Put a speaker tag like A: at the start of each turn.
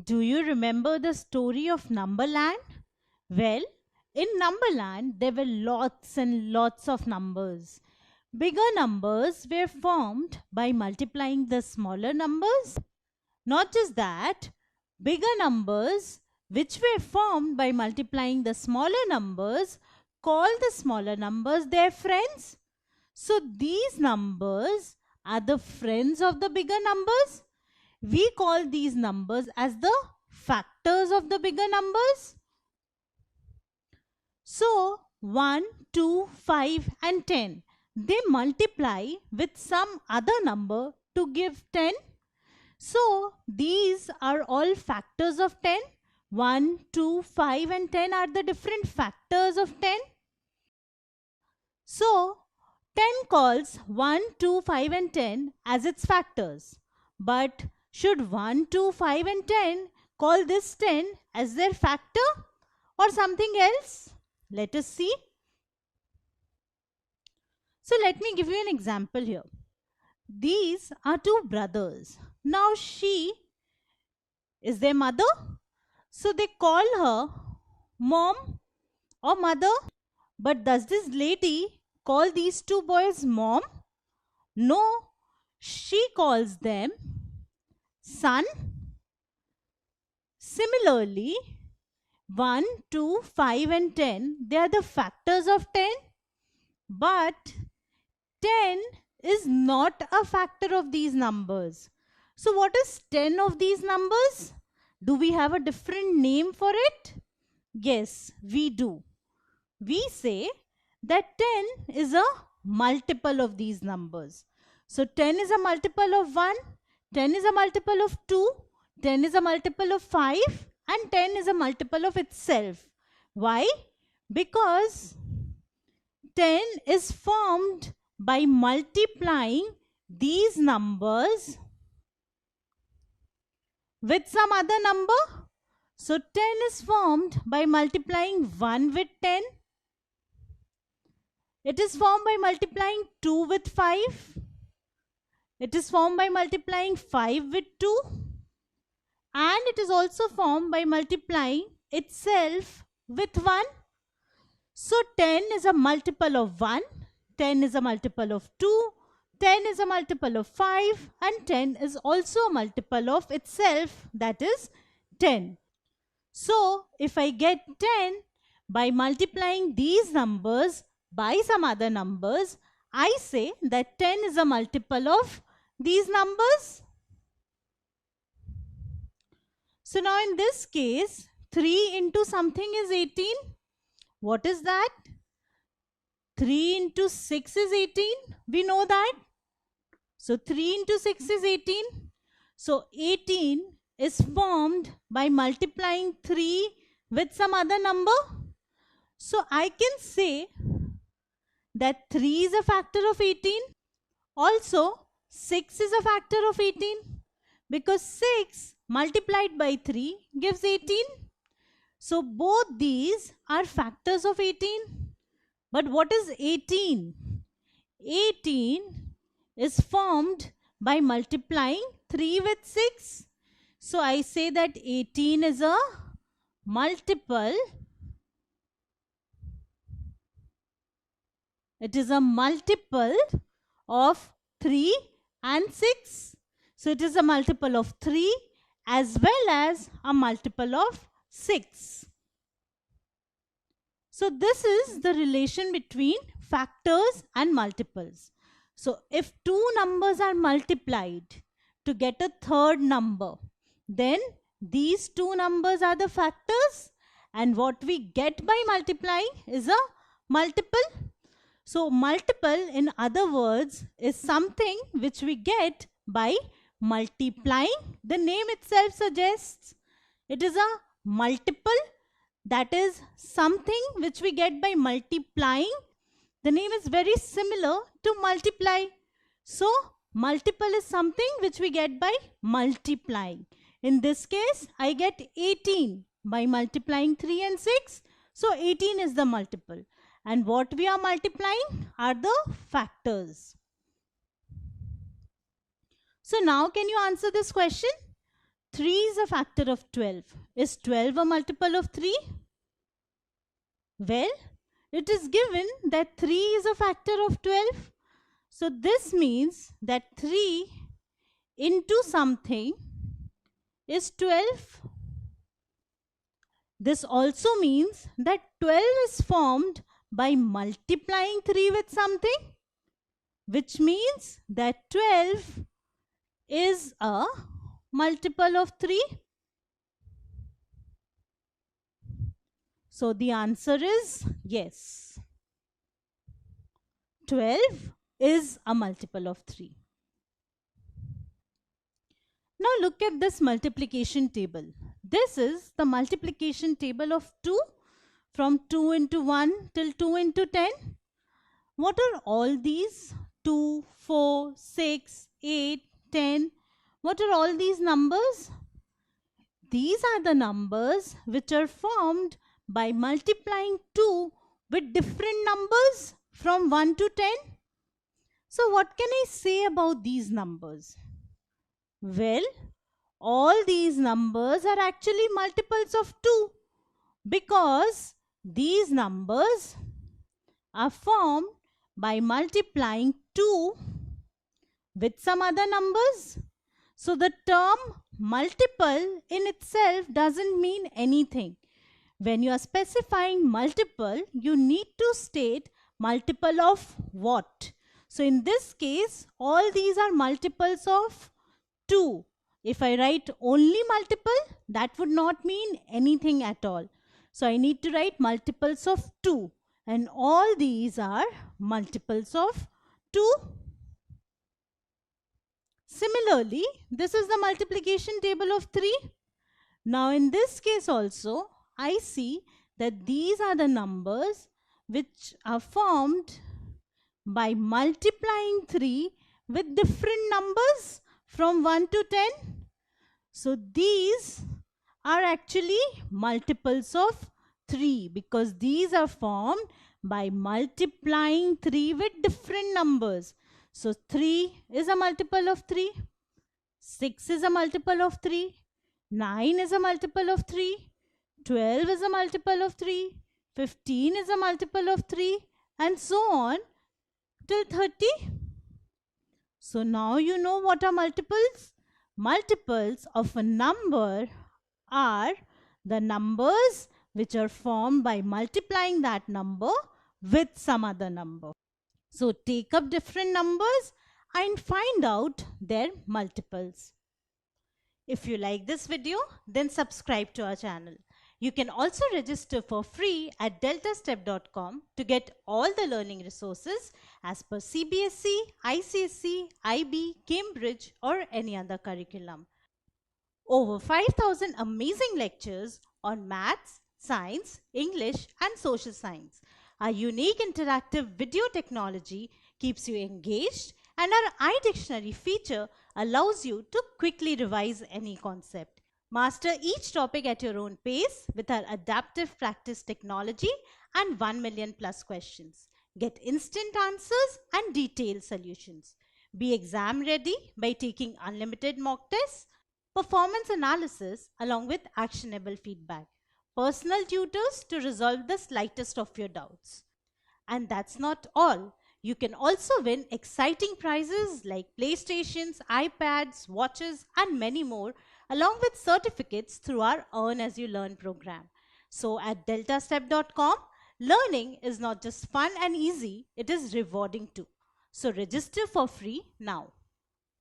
A: Do you remember the story of Numberland? Well, in Numberland, there were lots and lots of numbers. Bigger numbers were formed by multiplying the smaller numbers. Not just that, bigger numbers, which were formed by multiplying the smaller numbers, call the smaller numbers their friends. So these numbers are the friends of the bigger numbers. We call these numbers as the factors of the bigger numbers. So 1, 2, 5 and 10, they multiply with some other number to give 10. So these are all factors of 10. 1, 2, 5 and 10 are the different factors of 10. So 10 calls 1, 2, 5 and 10 as its factors. But should 1, 2, 5 and 10 call this 10 as their factor or something else? Let us see. So let me give you an example here. These are two brothers. Now she is their mother. So they call her mom or mother. But does this lady call these two boys mom? No, she calls them son. Similarly, 1, 2, 5 and 10, they are the factors of 10. But 10 is not a factor of these numbers. So what is 10 of these numbers? Do we have a different name for it? Yes, we do. We say that 10 is a multiple of these numbers. So 10 is a multiple of 1, 10 is a multiple of 2, 10 is a multiple of 5 and 10 is a multiple of itself. Why? Because 10 is formed by multiplying these numbers with some other number. So 10 is formed by multiplying 1 with 10. It is formed by multiplying 2 with 5. It is formed by multiplying 5 with 2. And it is also formed by multiplying itself with 1. So 10 is a multiple of 1, 10 is a multiple of 2, 10 is a multiple of 5 and 10 is also a multiple of itself, that is 10. So if I get 10 by multiplying these numbers by some other numbers, I say that 10 is a multiple of these numbers. So now in this case, 3 into something is 18. What is that? 3 into 6 is 18. We know that. So 3 into 6 is 18. So 18 is formed by multiplying 3 with some other number. So I can say that 3 is a factor of 18. Also 6 is a factor of 18 because 6 multiplied by 3 gives 18. So both these are factors of 18. But what is 18? 18 is formed by multiplying 3 with 6. So I say that 18 is a multiple. It is a multiple of 3 and 6. So it is a multiple of 3 as well as a multiple of 6. So this is the relation between factors and multiples. So if two numbers are multiplied to get a third number, then these two numbers are the factors and what we get by multiplying is a multiple. So multiple, in other words, is something which we get by multiplying. The name itself suggests it is a multiple, that is something which we get by multiplying. The name is very similar to multiply. So multiple is something which we get by multiplying. In this case, I get 18 by multiplying 3 and 6. So 18 is the multiple. And what we are multiplying are the factors. So now can you answer this question? 3 is a factor of 12. Is 12 a multiple of 3? Well, it is given that 3 is a factor of 12. So this means that 3 into something is 12. This also means that 12 is formed by multiplying 3 with something, which means that 12 is a multiple of 3. So the answer is yes. 12 is a multiple of 3. Now look at this multiplication table. This is the multiplication table of 2 from 2 into 1 till 2 into 10. What are all these? 2, 4, 6, 8, 10. What are all these numbers? These are the numbers which are formed by multiplying 2 with different numbers from 1 to 10. So what can I say about these numbers? Well, all these numbers are actually multiples of 2 because these numbers are formed by multiplying 2 with some other numbers. So the term multiple in itself doesn't mean anything. When you are specifying multiple, you need to state multiple of what. So in this case, all these are multiples of 2. If I write only multiple, that would not mean anything at all. So I need to write multiples of 2. And all these are multiples of 2. Similarly, this is the multiplication table of 3. Now in this case also, I see that these are the numbers which are formed by multiplying 3 with different numbers from 1 to 10. So these are actually multiples of 3 because these are formed by multiplying 3 with different numbers. So 3 is a multiple of 3, 6 is a multiple of 3, 9 is a multiple of 3, 12 is a multiple of 3, 15 is a multiple of 3, and so on till 30. So now you know what are multiples. Multiples of a number are the numbers which are formed by multiplying that number with some other number. So take up different numbers and find out their multiples. If you like this video, then subscribe to our channel. You can also register for free at deltastep.com to get all the learning resources as per CBSE, ICSE, IB, Cambridge or any other curriculum. Over 5,000 amazing lectures on maths, science, English and social science. Our unique interactive video technology keeps you engaged and our iDictionary feature allows you to quickly revise any concept. Master each topic at your own pace with our adaptive practice technology and 1 million plus questions. Get instant answers and detailed solutions. Be exam ready by taking unlimited mock tests, performance analysis along with actionable feedback, personal tutors to resolve the slightest of your doubts. And that's not all. You can also win exciting prizes like PlayStations, iPads, watches and many more along with certificates through our Earn As You Learn program. So at deltastep.com, learning is not just fun and easy, it is rewarding too. So register for free now.